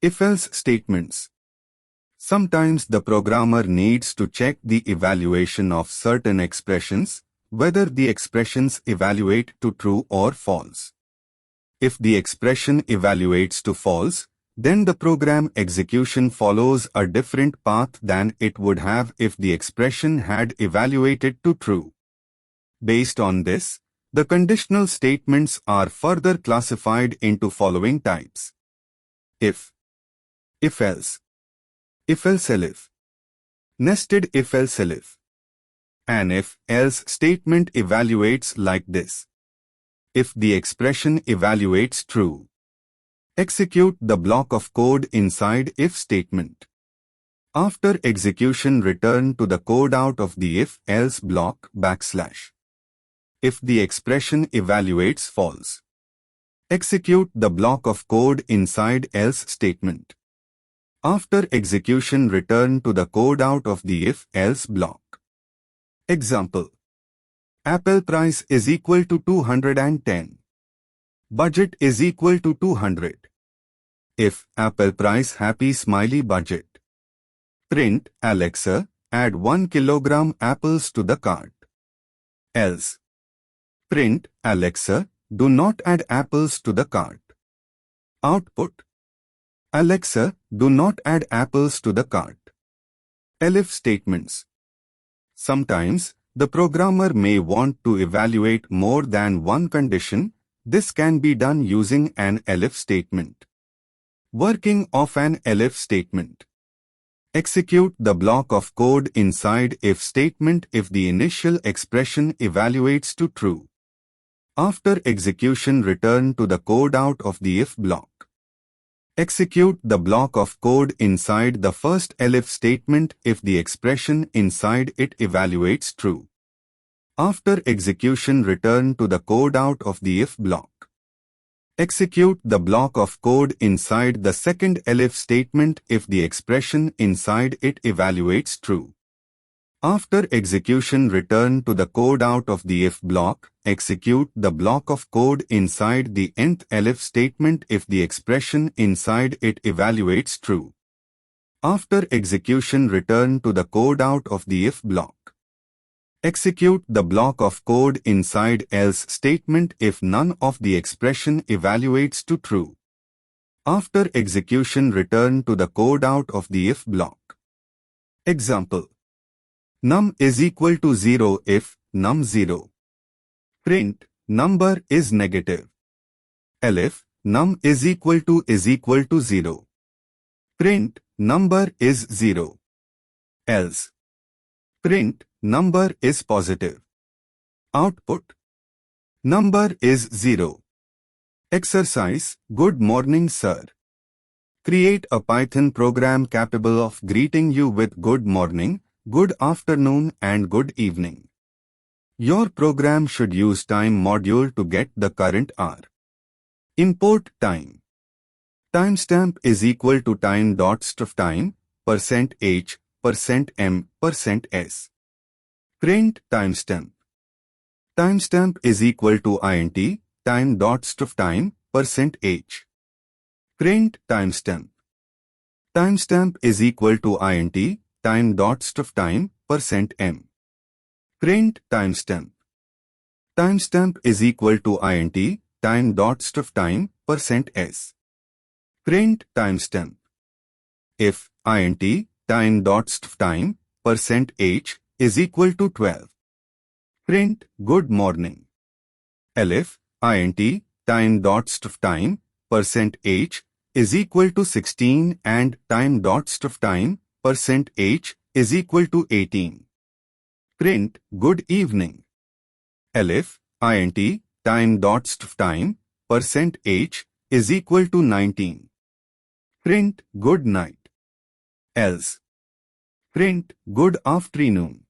If-else statements. Sometimes the programmer needs to check the evaluation of certain expressions, whether the expressions evaluate to true or false. If the expression evaluates to false, then the program execution follows a different path than it would have if the expression had evaluated to true. Based on this, the conditional statements are further classified into following types: if, if-else, if-else-elif, nested if-else-elif. An if-else statement evaluates like this. If the expression evaluates true, execute the block of code inside if statement. After execution, return to the code out of the if-else block \. If the expression evaluates false, execute the block of code inside else statement. After execution, return to the code out of the if-else block. Example: apple price is equal to 210. Budget is equal to 200. If apple price happy smiley budget. Print, Alexa, add 1 kilogram apples to the cart. Else. Print, Alexa, do not add apples to the cart. Output: Alexa, do not add apples to the cart. Elif statements. Sometimes, the programmer may want to evaluate more than one condition. This can be done using an elif statement. Working of an elif statement. Execute the block of code inside if statement if the initial expression evaluates to true. After execution, return to the code out of the if block. Execute the block of code inside the first elif statement if the expression inside it evaluates true. After execution, return to the code out of the if block. Execute the block of code inside the second elif statement if the expression inside it evaluates true. After execution, return to the code out of the if block. Execute the block of code inside the nth elif statement if the expression inside it evaluates true. After execution, return to the code out of the if block. Execute the block of code inside else statement if none of the expression evaluates to true. After execution, return to the code out of the if block. Example: num is equal to 0 if num 0. Print, number is negative. Elif, num is equal to 0. Print, number is 0. Else. Print, number is positive. Output: number is 0. Exercise: good morning, sir. Create a Python program capable of greeting you with good morning, good afternoon and good evening. Your program should use time module to get the current hour. Import time. Timestamp is equal to time.string %h, %m, %s. Print timestamp. Timestamp is equal to int time.string %h. Print timestamp. Timestamp is equal to int time.string %m. Print timestamp. Timestamp is equal to int time.string %s. Print timestamp. If int time.string %h is equal to 12. Print good morning. Elif int time.string %h is equal to 16 and time.string %h is equal to 18. Print good evening. Elif int time.string %h is equal to 19. Print good night. Else. Print good afternoon.